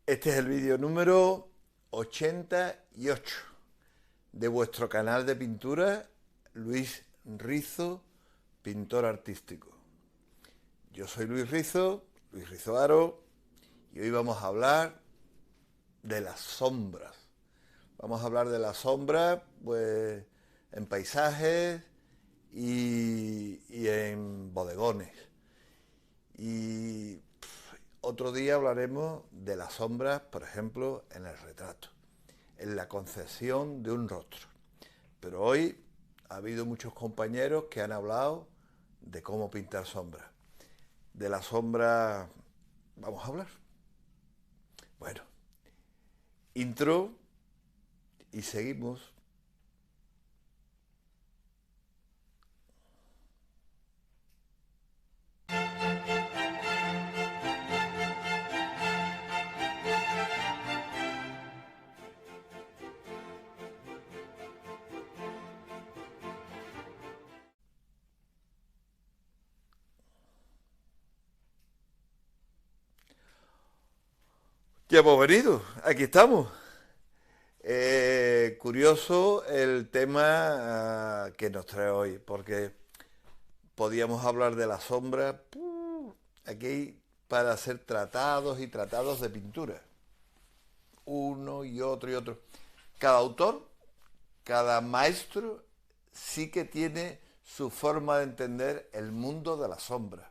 Este es el vídeo número 88 de vuestro canal de pintura, Luis Rizo, pintor artístico. Yo soy Luis Rizo Aro, y hoy vamos a hablar de las sombras. Vamos a hablar de las sombras, pues, en paisajes y en bodegones. Y otro día hablaremos de las sombras, por ejemplo, en el retrato, en la concepción de un rostro. Pero hoy ha habido muchos compañeros que han hablado de cómo pintar sombras. De la sombra vamos a hablar. Bueno, intro y seguimos. Ya hemos venido, aquí estamos. Curioso el tema que nos trae hoy, porque podíamos hablar de la sombra aquí para hacer tratados y tratados de pintura. Uno y otro y otro. Cada autor, cada maestro sí que tiene su forma de entender el mundo de la sombra.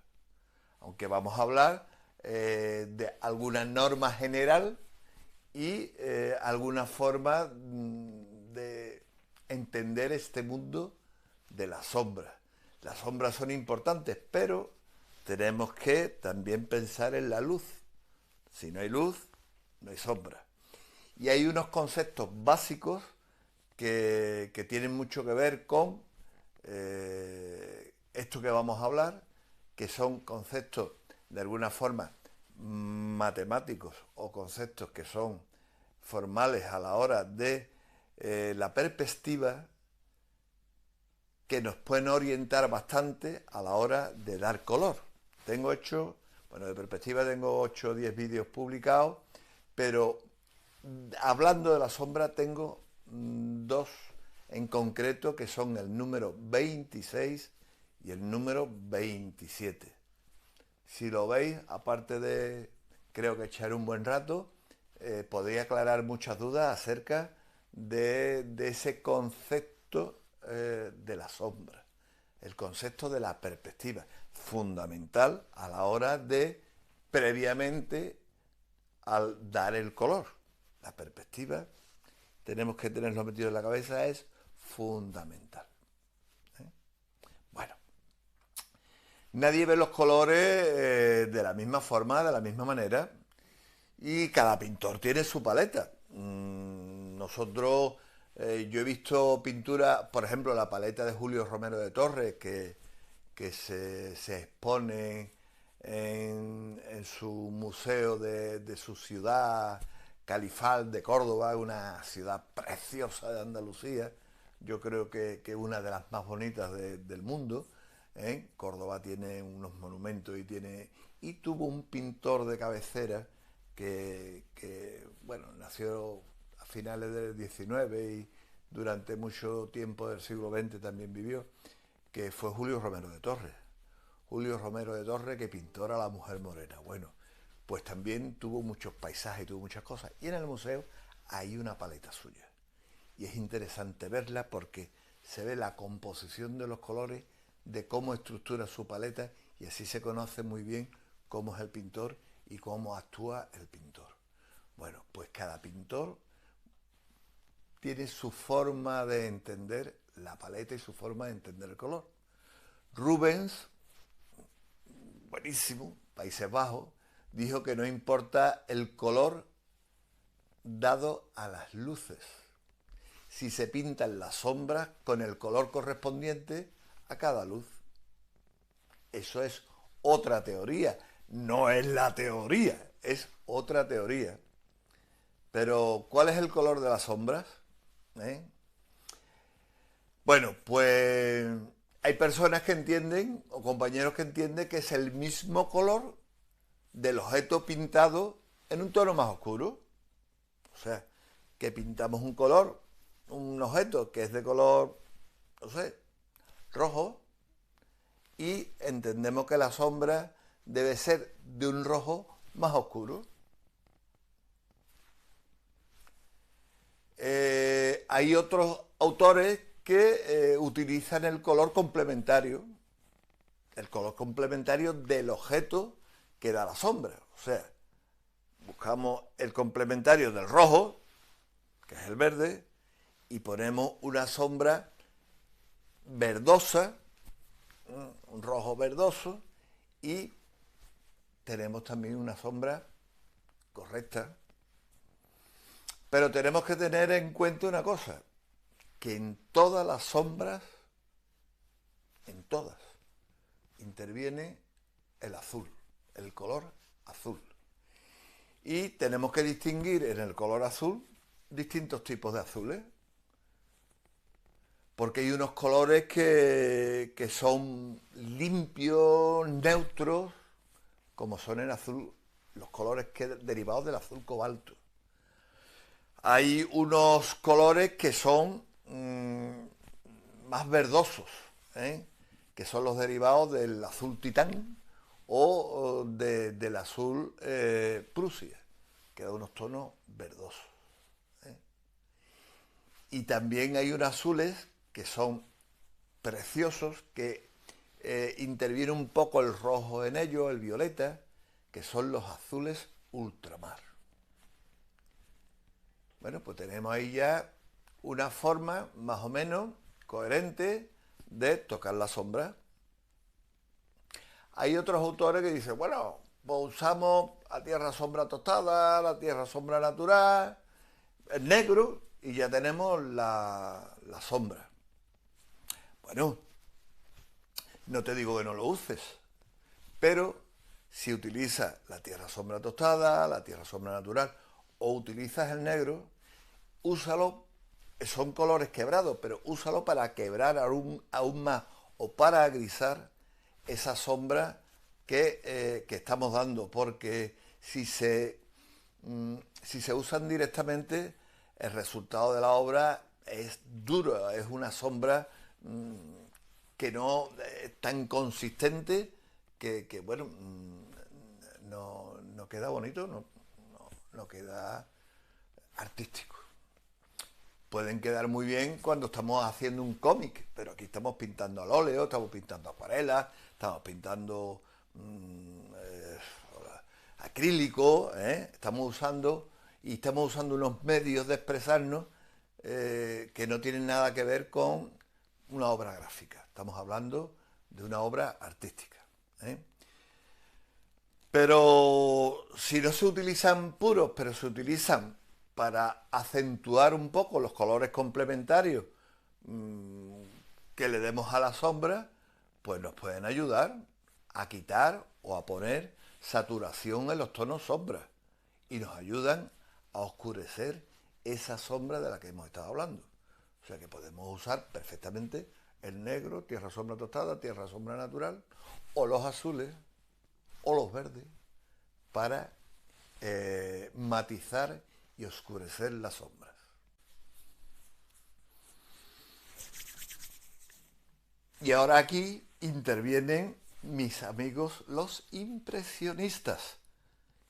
Aunque vamos a hablar de alguna norma general y alguna forma de entender este mundo de la sombra. Las sombras son importantes, pero tenemos que también pensar en la luz. Si no hay luz, no hay sombra. Y hay unos conceptos básicos que tienen mucho que ver con esto que vamos a hablar, que son conceptos de alguna forma matemáticos o conceptos que son formales a la hora de la perspectiva, que nos pueden orientar bastante a la hora de dar color. Tengo hecho, bueno, de perspectiva tengo 8 o 10 vídeos publicados, pero hablando de la sombra tengo dos en concreto, que son el número 26 y el número 27. Si lo veis, aparte de, creo que echar un buen rato, podría aclarar muchas dudas acerca de ese concepto de la sombra, el concepto de la perspectiva, fundamental a la hora de, previamente, al dar el color. La perspectiva, tenemos que tenerlo metido en la cabeza, es fundamental. Bueno, nadie ve los colores de la misma forma, de la misma manera, y cada pintor tiene su paleta. Yo he visto pintura, por ejemplo, la paleta de Julio Romero de Torres, que se expone en su museo de su ciudad, Califal de Córdoba, una ciudad preciosa de Andalucía. Yo creo que una de las más bonitas del mundo. Córdoba tiene unos monumentos y tuvo un pintor de cabecera bueno, nació a finales del 19 y durante mucho tiempo del siglo XX también vivió, que fue Julio Romero de Torres. Julio Romero de Torres, que pintó a la mujer morena. Bueno, pues también tuvo muchos paisajes, tuvo muchas cosas. Y en el museo hay una paleta suya. Y es interesante verla porque se ve la composición de los colores, de cómo estructura su paleta, y así se conoce muy bien cómo es el pintor y cómo actúa el pintor. Bueno, pues cada pintor tiene su forma de entender la paleta y su forma de entender el color. Rubens, buenísimo, Países Bajos, dijo que no importa el color dado a las luces, si se pintan las sombras con el color correspondiente a cada luz. Eso es otra teoría, no es la teoría, es otra teoría. Pero, ¿cuál es el color de las sombras? Bueno, pues hay personas que entienden, o compañeros que entienden, que es el mismo color del objeto pintado en un tono más oscuro. O sea, que pintamos un color, un objeto que es de color, no sé, rojo, y entendemos que la sombra debe ser de un rojo más oscuro. Hay otros autores que utilizan el color complementario del objeto que da la sombra. O sea, buscamos el complementario del rojo, que es el verde, y ponemos una sombra verdosa, un rojo verdoso, y tenemos también una sombra correcta. Pero tenemos que tener en cuenta una cosa, que en todas las sombras, en todas, interviene el azul, el color azul. Y tenemos que distinguir en el color azul distintos tipos de azules. Porque hay unos colores que son limpios, neutros, como son el azul, los colores derivados del azul cobalto. Hay unos colores que son más verdosos, que son los derivados del azul titán o del azul Prusia, que da unos tonos verdosos. Y también hay unos azules que son preciosos, que interviene un poco el rojo en ellos, el violeta, que son los azules ultramar. Bueno, pues tenemos ahí ya una forma más o menos coherente de tocar la sombra. Hay otros autores que dicen, bueno, pues usamos la tierra sombra tostada, la tierra sombra natural, el negro, y ya tenemos la sombra. Bueno, no te digo que no lo uses, pero si utilizas la tierra sombra tostada, la tierra sombra natural, o utilizas el negro, úsalo, son colores quebrados, pero úsalo para quebrar aún más o para agrisar esa sombra que estamos dando, porque si se usan directamente, el resultado de la obra es duro, es una sombra que no es tan consistente que bueno, no queda bonito, no queda artístico. Pueden quedar muy bien cuando estamos haciendo un cómic, pero aquí estamos pintando al óleo, estamos pintando acuarelas, estamos pintando acrílico, estamos usando unos medios de expresarnos que no tienen nada que ver con una obra gráfica. Estamos hablando de una obra artística. Pero si no se utilizan puros, pero se utilizan para acentuar un poco los colores complementarios que le demos a la sombra, pues nos pueden ayudar a quitar o a poner saturación en los tonos sombra y nos ayudan a oscurecer esa sombra de la que hemos estado hablando. O sea que podemos usar perfectamente el negro, tierra sombra tostada, tierra sombra natural, o los azules o los verdes para matizar y oscurecer las sombras. Y ahora aquí intervienen mis amigos los impresionistas,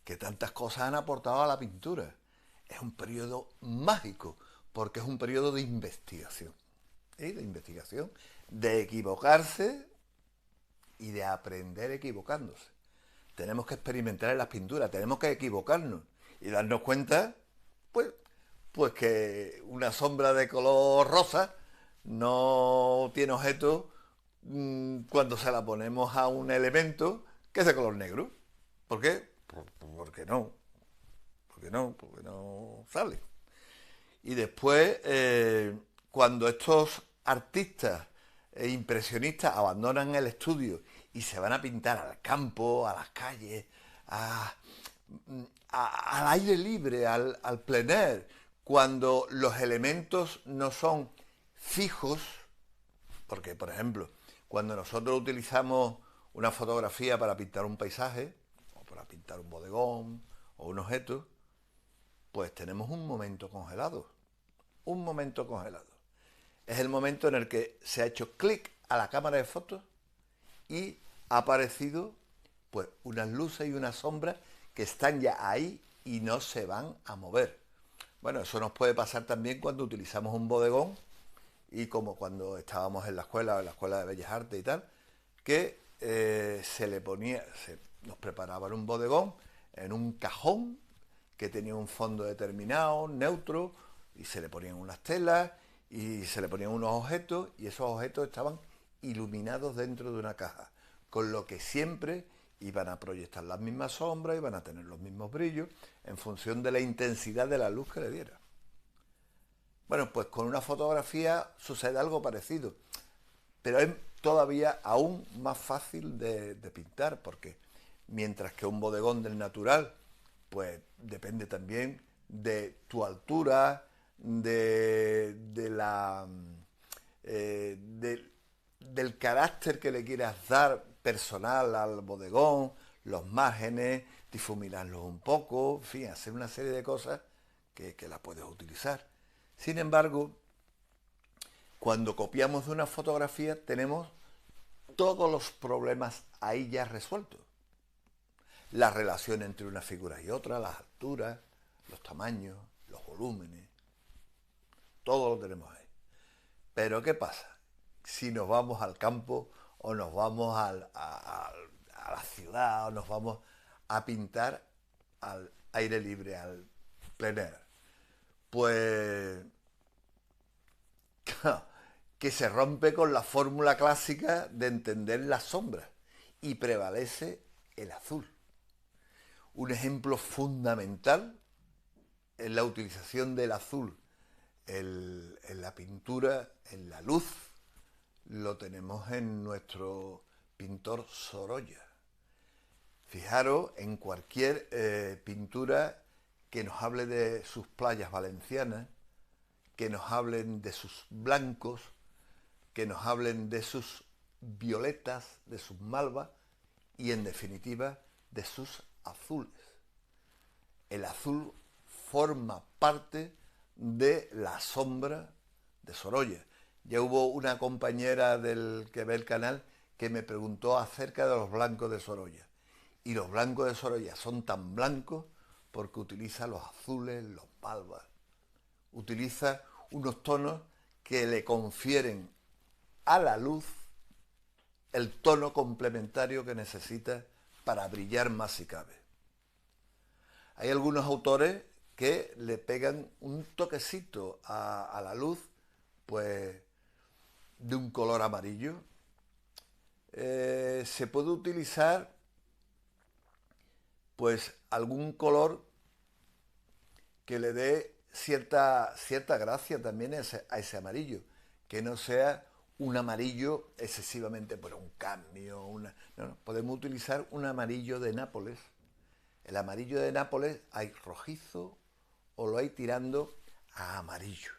que tantas cosas han aportado a la pintura. Es un periodo mágico, porque es un periodo de investigación. De equivocarse y de aprender equivocándose. Tenemos que experimentar en las pinturas, tenemos que equivocarnos y darnos cuenta, pues que una sombra de color rosa no tiene objeto cuando se la ponemos a un elemento que es de color negro. ¿Por qué? Porque no. Porque no sale. Y después, cuando estos artistas e impresionistas abandonan el estudio y se van a pintar al campo, a las calles, al aire libre, al plein air, cuando los elementos no son fijos, porque, por ejemplo, cuando nosotros utilizamos una fotografía para pintar un paisaje, o para pintar un bodegón, o o un objeto, pues tenemos un momento congelado. Un momento congelado. Es el momento en el que se ha hecho clic a la cámara de fotos y ha aparecido pues unas luces y unas sombras que están ya ahí y no se van a mover. Bueno, eso nos puede pasar también cuando utilizamos un bodegón y como cuando estábamos en la escuela de Bellas Artes y tal, que nos preparaban un bodegón en un cajón que tenía un fondo determinado, neutro, y se le ponían unas telas y se le ponían unos objetos y esos objetos estaban iluminados dentro de una caja, con lo que siempre iban a proyectar las mismas sombras, iban a tener los mismos brillos en función de la intensidad de la luz que le diera. Bueno, pues con una fotografía sucede algo parecido, pero es todavía aún más fácil de pintar, porque mientras que un bodegón del natural, pues depende también de tu altura, del carácter que le quieras dar personal al bodegón, los márgenes, difuminarlos un poco, en fin, hacer una serie de cosas que la puedes utilizar. Sin embargo, cuando copiamos de una fotografía tenemos todos los problemas ahí ya resueltos. La relación entre una figura y otra, las alturas, los tamaños, los volúmenes, todo lo tenemos ahí. Pero ¿qué pasa? Si nos vamos al campo o nos vamos a la ciudad o nos vamos a pintar al aire libre, al plein air, pues que se rompe con la fórmula clásica de entender las sombras y prevalece el azul. Un ejemplo fundamental es la utilización del azul en la pintura, en la luz, lo tenemos en nuestro pintor Sorolla. Fijaros en cualquier pintura que nos hable de sus playas valencianas, que nos hablen de sus blancos, que nos hablen de sus violetas, de sus malvas y en definitiva de sus azules. El azul forma parte de la sombra de Sorolla. Ya hubo una compañera del que ve el canal que me preguntó acerca de los blancos de Sorolla. Y los blancos de Sorolla son tan blancos porque utiliza los azules, los malvas. Utiliza unos tonos que le confieren a la luz el tono complementario que necesita para brillar más si cabe. Hay algunos autores que le pegan un toquecito a la luz, pues de un color amarillo. Se puede utilizar pues algún color que le dé cierta gracia también a ese amarillo, que no sea un amarillo excesivamente por un cambio, no, podemos utilizar un amarillo de Nápoles. El amarillo de Nápoles hay rojizo o lo hay tirando a amarillo.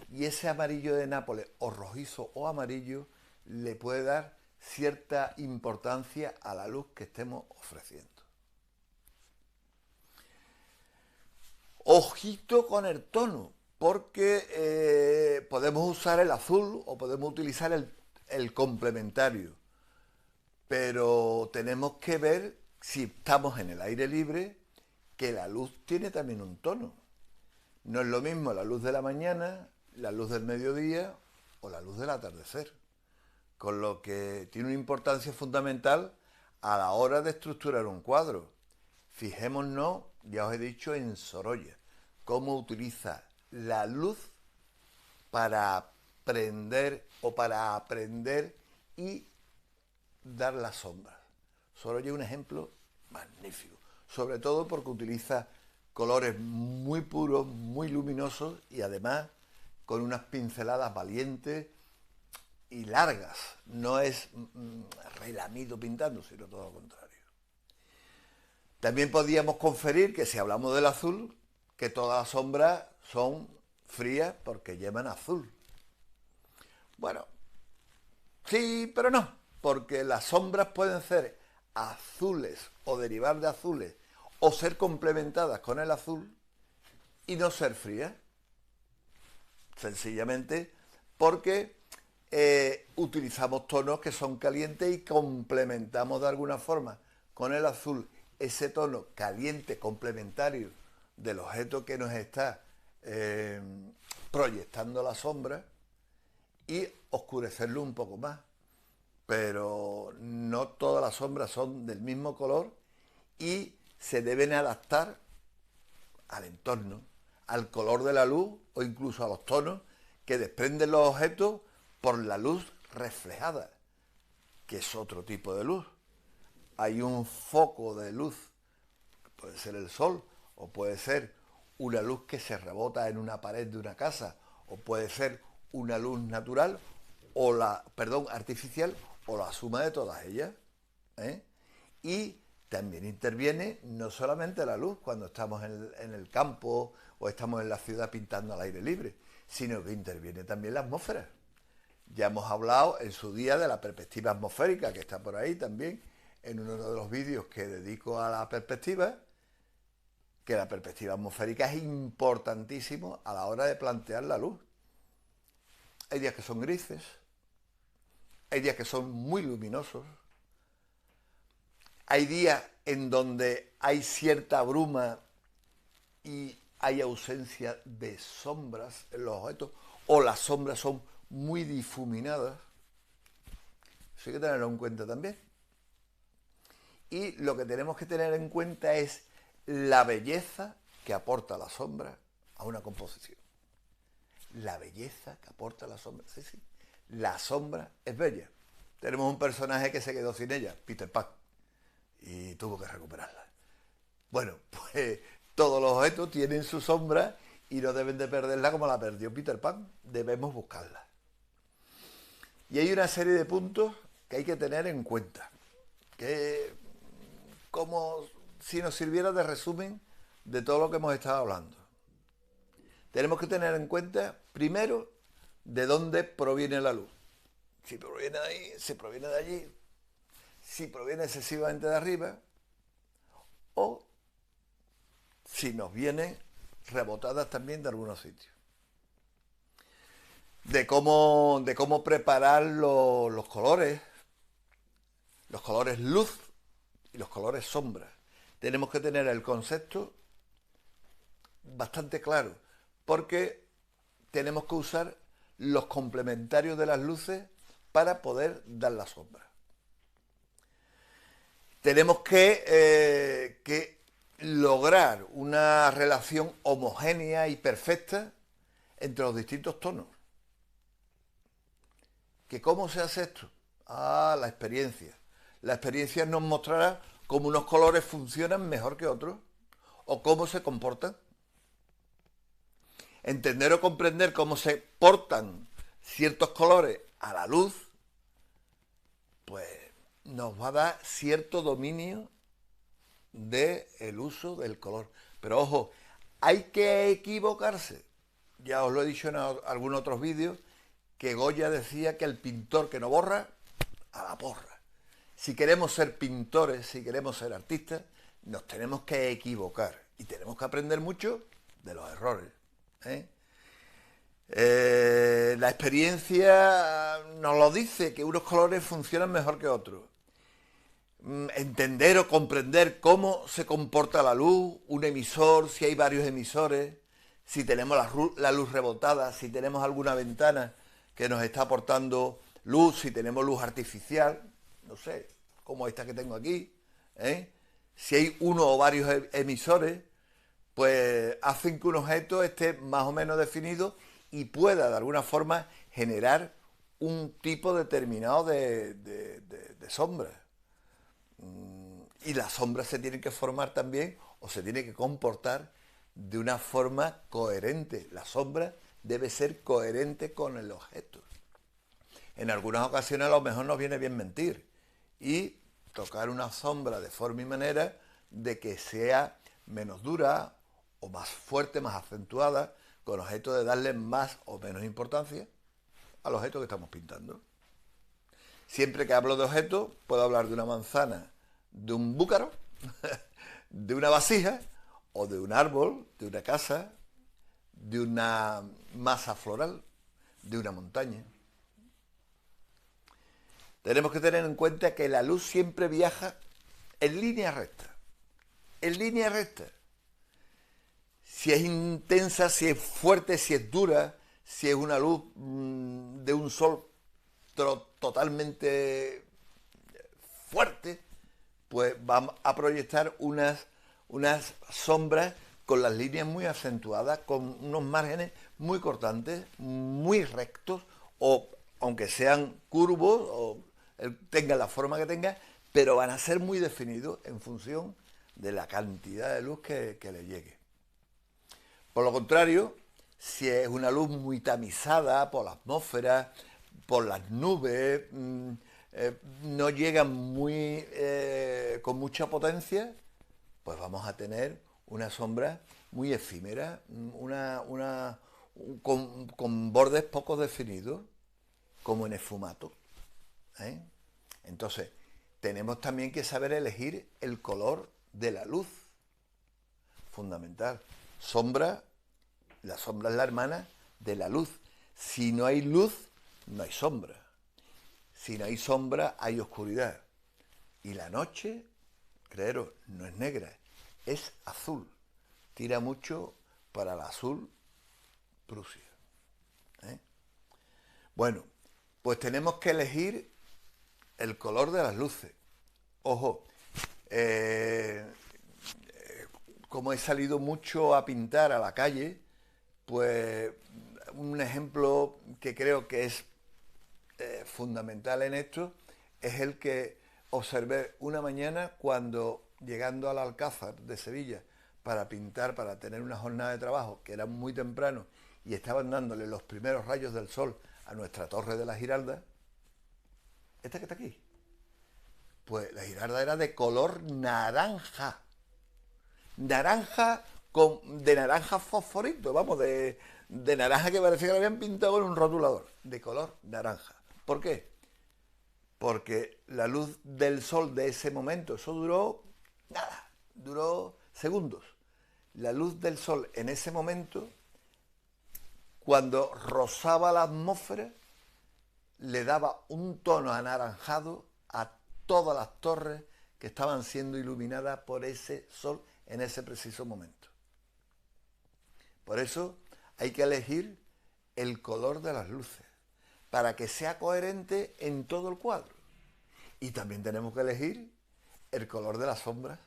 Y ese amarillo de Nápoles, o rojizo o amarillo, le puede dar cierta importancia a la luz que estemos ofreciendo. Ojito con el tono, porque podemos usar el azul o podemos utilizar el complementario, pero tenemos que ver si estamos en el aire libre que la luz tiene también un tono. No es lo mismo la luz de la mañana, la luz del mediodía o la luz del atardecer, con lo que tiene una importancia fundamental a la hora de estructurar un cuadro. Fijémonos, ya os he dicho, en Sorolla, cómo utiliza la luz para aprender y dar las sombras. Sorolla es un ejemplo magnífico, sobre todo porque utiliza colores muy puros, muy luminosos y además con unas pinceladas valientes y largas. No es relamido pintando, sino todo lo contrario. También podríamos conferir que si hablamos del azul, que todas las sombras son frías porque llevan azul. Bueno, sí, pero no, porque las sombras pueden ser azules o derivar de azules o ser complementadas con el azul y no ser frías. Sencillamente porque utilizamos tonos que son calientes y complementamos de alguna forma con el azul ese tono caliente complementario del objeto que nos está proyectando la sombra y oscurecerlo un poco más. Pero no todas las sombras son del mismo color y se deben adaptar al entorno, al color de la luz o incluso a los tonos que desprenden los objetos por la luz reflejada, que es otro tipo de luz. Hay un foco de luz, puede ser el sol, o puede ser una luz que se rebota en una pared de una casa, o puede ser una luz natural, o artificial, o la suma de todas ellas. Y también interviene no solamente la luz cuando estamos en el campo o estamos en la ciudad pintando al aire libre, sino que interviene también la atmósfera. Ya hemos hablado en su día de la perspectiva atmosférica, que está por ahí también, en uno de los vídeos que dedico a la perspectiva, que la perspectiva atmosférica es importantísimo a la hora de plantear la luz. Hay días que son grises, hay días que son muy luminosos, hay días en donde hay cierta bruma y hay ausencia de sombras en los objetos, o las sombras son muy difuminadas. Eso hay que tenerlo en cuenta también. Y lo que tenemos que tener en cuenta es la belleza que aporta la sombra a una composición. La belleza que aporta la sombra. Sí, sí. La sombra es bella. Tenemos un personaje que se quedó sin ella, Peter Pan, y tuvo que recuperarla. Bueno, pues todos los objetos tienen su sombra y no deben de perderla como la perdió Peter Pan. Debemos buscarla. Y hay una serie de puntos que hay que tener en cuenta, que como si nos sirviera de resumen de todo lo que hemos estado hablando. Tenemos que tener en cuenta, primero, de dónde proviene la luz. Si proviene de ahí, si proviene de allí, si proviene excesivamente de arriba, o si nos vienen rebotadas también de algunos sitios. De cómo preparar los colores luz y los colores sombra. Tenemos que tener el concepto bastante claro, porque tenemos que usar los complementarios de las luces para poder dar la sombra. Tenemos que lograr una relación homogénea y perfecta entre los distintos tonos. ¿Que cómo se hace esto? La experiencia. La experiencia nos mostrará cómo unos colores funcionan mejor que otros o cómo se comportan. Entender o comprender cómo se portan ciertos colores a la luz, pues nos va a dar cierto dominio del uso del color. Pero ojo, hay que equivocarse. Ya os lo he dicho en algunos otros vídeos, que Goya decía que el pintor que no borra, a la porra. Si queremos ser pintores, si queremos ser artistas, nos tenemos que equivocar y tenemos que aprender mucho de los errores. La experiencia nos lo dice, que unos colores funcionan mejor que otros. Entender o comprender cómo se comporta la luz, un emisor, si hay varios emisores, si tenemos la luz rebotada, si tenemos alguna ventana que nos está aportando luz, si tenemos luz artificial, no sé, como esta que tengo aquí, si hay uno o varios emisores, pues hacen que un objeto esté más o menos definido y pueda de alguna forma generar un tipo determinado de sombra. Y las sombras se tienen que formar también o se tiene que comportar de una forma coherente. La sombra debe ser coherente con el objeto. En algunas ocasiones a lo mejor nos viene bien mentir y tocar una sombra de forma y manera de que sea menos dura o más fuerte, más acentuada, con objeto de darle más o menos importancia al objeto que estamos pintando. Siempre que hablo de objetos, puedo hablar de una manzana, de un búcaro, de una vasija o de un árbol, de una casa, de una masa floral, de una montaña. Tenemos que tener en cuenta que la luz siempre viaja en línea recta. En línea recta. Si es intensa, si es fuerte, si es dura, si es una luz de un sol totalmente fuerte, pues vamos a proyectar unas sombras con las líneas muy acentuadas, con unos márgenes muy cortantes, muy rectos, o aunque sean curvos, o tengan la forma que tengan, pero van a ser muy definidos en función de la cantidad de luz que le llegue. Por lo contrario, si es una luz muy tamizada por la atmósfera, por las nubes, no llegan con mucha potencia, pues vamos a tener una sombra muy efímera, con bordes poco definidos, como en esfumato. Entonces, tenemos también que saber elegir el color de la luz. Fundamental. La sombra es la hermana de la luz. Si no hay luz, no hay sombra. Si no hay sombra, hay oscuridad. Y la noche, creeros, no es negra, es azul. Tira mucho para el azul Prusia. Bueno, pues tenemos que elegir el color de las luces. Ojo, como he salido mucho a pintar a la calle, pues un ejemplo que creo que es fundamental en esto es el que observé una mañana cuando, llegando al Alcázar de Sevilla para pintar, para tener una jornada de trabajo que era muy temprano y estaban dándole los primeros rayos del sol a nuestra torre de la Giralda, esta que está aquí, pues la Giralda era de color naranja, de naranja fosforito, vamos, de naranja que parecía que lo habían pintado en un rotulador, de color naranja. ¿Por qué? Porque la luz del sol de ese momento, eso duró nada, duró segundos. La luz del sol en ese momento, cuando rozaba la atmósfera, le daba un tono anaranjado a todas las torres que estaban siendo iluminadas por ese sol en ese preciso momento. Por eso hay que elegir el color de las luces, para que sea coherente en todo el cuadro. Y también tenemos que elegir el color de las sombras,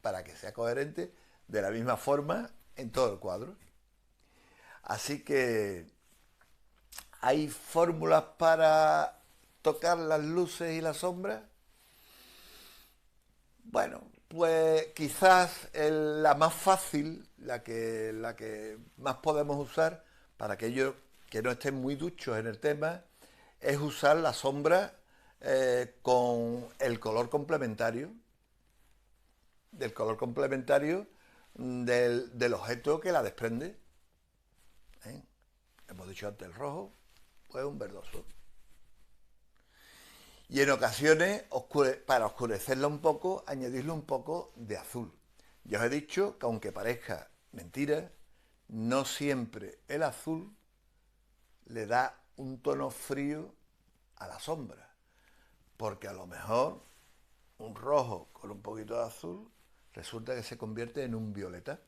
para que sea coherente de la misma forma en todo el cuadro. Así que hay fórmulas para tocar las luces y las sombras. Bueno, pues quizás la más fácil, la que más podemos usar para aquellos que no estén muy duchos en el tema, es usar la sombra con el color complementario, del objeto que la desprende. Hemos dicho antes el rojo, pues un verdoso. Y en ocasiones, para oscurecerla un poco, añadirle un poco de azul. Ya os he dicho que aunque parezca mentira, no siempre el azul le da un tono frío a la sombra, porque a lo mejor un rojo con un poquito de azul resulta que se convierte en un violeta,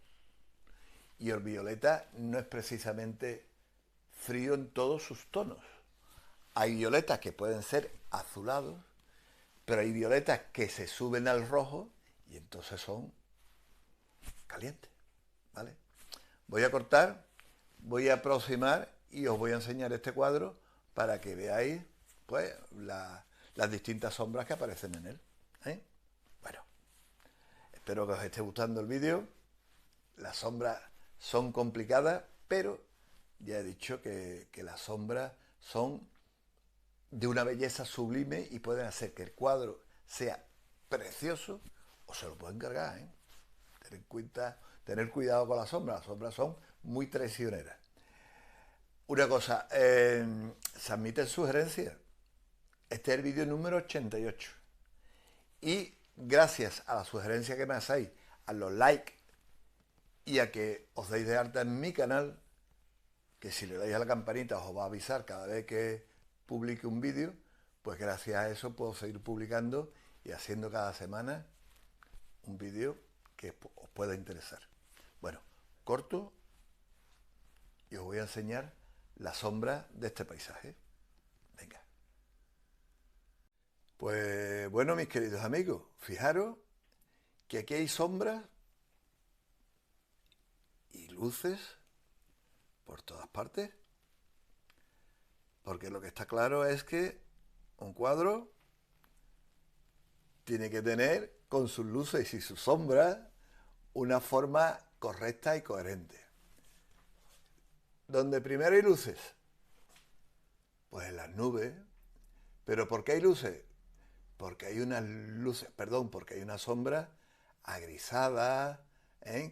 y el violeta no es precisamente frío en todos sus tonos. Hay violetas que pueden ser azulados, pero hay violetas que se suben al rojo y entonces son calientes, ¿vale? Voy a cortar, voy a aproximar y os voy a enseñar este cuadro para que veáis, pues, las distintas sombras que aparecen en él. Bueno, espero que os esté gustando el vídeo. Las sombras son complicadas, pero ya he dicho que las sombras son de una belleza sublime y pueden hacer que el cuadro sea precioso o se lo pueden cargar. Tener cuidado con las sombras son muy traicioneras. Una cosa, se admiten sugerencias. Este es el vídeo número 88 y gracias a la sugerencia que me hacéis a los likes y a que os deis de alta en mi canal, que si le dais a la campanita os va a avisar cada vez que publique un vídeo, pues gracias a eso puedo seguir publicando y haciendo cada semana un vídeo que os pueda interesar. Bueno, corto y os voy a enseñar la sombra de este paisaje. Venga. Pues bueno, mis queridos amigos, fijaros que aquí hay sombras y luces por todas partes, porque lo que está claro es que un cuadro tiene que tener con sus luces y sus sombras una forma correcta y coherente. Donde primero hay luces, pues en las nubes. ¿Pero por qué hay luces? Porque hay unas luces, porque hay unas sombras agrisadas,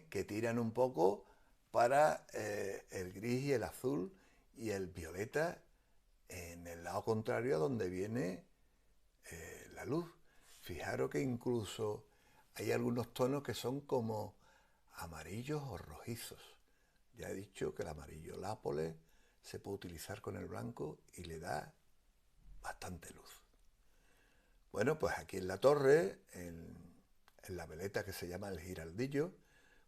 que tiran un poco para el gris y el azul y el violeta en el lado contrario a donde viene la luz. Fijaros que incluso hay algunos tonos que son como amarillos o rojizos. Ya he dicho que el amarillo lápole se puede utilizar con el blanco y le da bastante luz. Bueno, pues aquí en la torre, en la veleta que se llama el Giraldillo,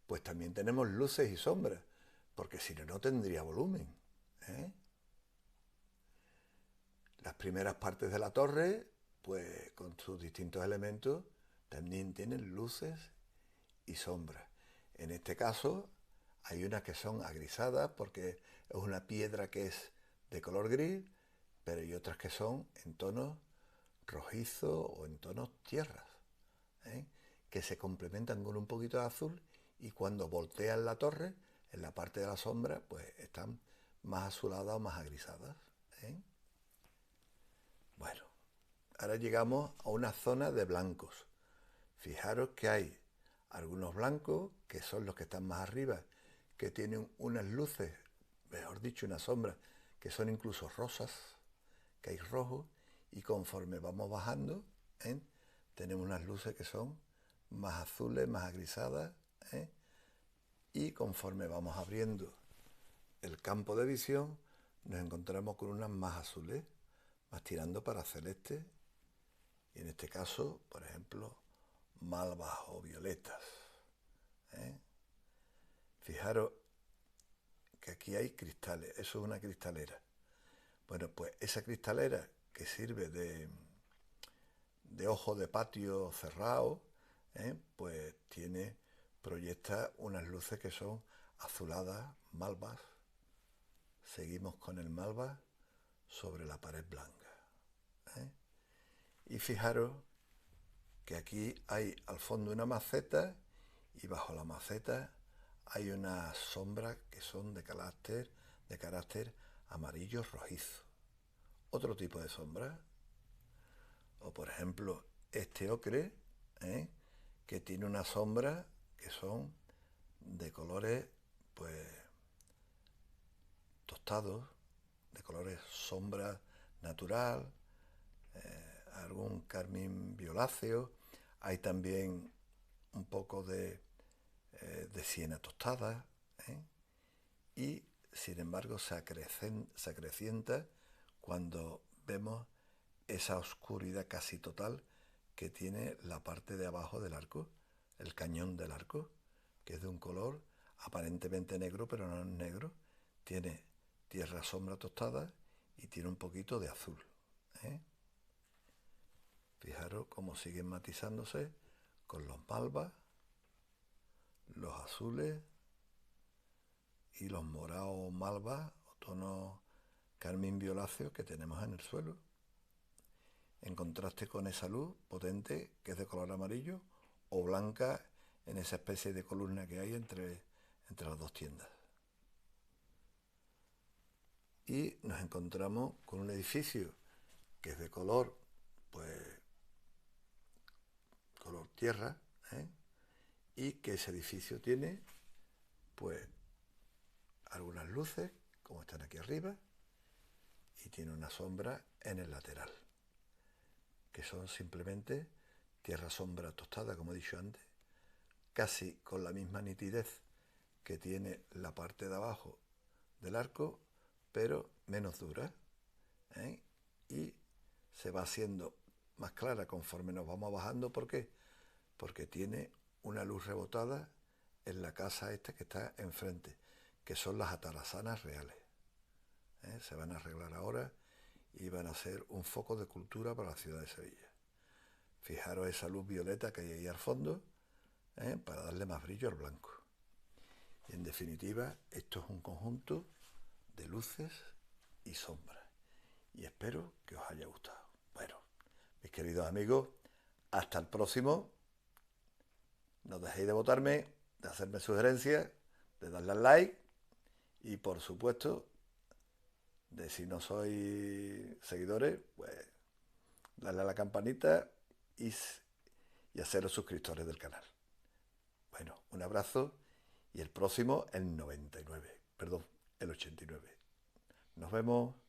pues también tenemos luces y sombras, porque si no, no tendría volumen, ¿eh? Las primeras partes de la torre, pues con sus distintos elementos, también tienen luces y sombras. En este caso, hay unas que son agrisadas porque es una piedra que es de color gris, pero hay otras que son en tonos rojizos o en tonos tierras, ¿eh? Que se complementan con un poquito de azul y cuando voltean la torre, en la parte de la sombra, pues están más azuladas o más agrisadas, ¿eh? Bueno, ahora llegamos a una zona de blancos. Fijaros que hay algunos blancos, que son los que están más arriba, que tienen unas luces, mejor dicho, una sombra, que son incluso rosas, que hay rojo, y conforme vamos bajando, tenemos unas luces que son más azules, más agrisadas, y conforme vamos abriendo el campo de visión, nos encontramos con unas más azules, más tirando para celeste, y en este caso, por ejemplo, malvas o violetas, ¿eh? Fijaros que aquí hay cristales, eso es una cristalera. Bueno, pues esa cristalera que sirve de ojo de patio cerrado, pues proyecta unas luces que son azuladas, malvas. Seguimos con el malva sobre la pared blanca, ¿eh? Y fijaros que aquí hay al fondo una maceta y bajo la maceta hay unas sombras que son de carácter amarillo rojizo. Otro tipo de sombra, o por ejemplo este ocre, que tiene una sombra que son de colores pues tostados, de colores sombra natural, algún carmín violáceo. Hay también un poco de siena tostada, y sin embargo se acrecienta cuando vemos esa oscuridad casi total que tiene la parte de abajo del arco, el cañón del arco, que es de un color aparentemente negro, pero no es negro, tiene tierra sombra tostada y tiene un poquito de azul, ¿eh? Fijaros cómo siguen matizándose con los malvas, los azules y los morados malvas o tonos carmín violáceos que tenemos en el suelo, en contraste con esa luz potente que es de color amarillo o blanca en esa especie de columna que hay entre las dos tiendas. Y nos encontramos con un edificio que es de color, pues, color tierra, y que ese edificio tiene, pues, algunas luces, como están aquí arriba, y tiene una sombra en el lateral, que son simplemente tierra sombra tostada, como he dicho antes, casi con la misma nitidez que tiene la parte de abajo del arco, pero menos dura, ¿eh? Y se va haciendo más clara conforme nos vamos bajando. ¿Por qué? Porque tiene una luz rebotada en la casa esta que está enfrente, que son las atarazanas reales. Se van a arreglar ahora y van a ser un foco de cultura para la ciudad de Sevilla. Fijaros esa luz violeta que hay ahí al fondo, para darle más brillo al blanco. Y en definitiva, esto es un conjunto de luces y sombras. Y espero que os haya gustado. Bueno, mis queridos amigos, hasta el próximo. No dejéis de votarme, de hacerme sugerencias, de darle al like y por supuesto, de si no sois seguidores, pues darle a la campanita y haceros suscriptores del canal. Bueno, un abrazo y el próximo el 99, perdón, el 89. Nos vemos.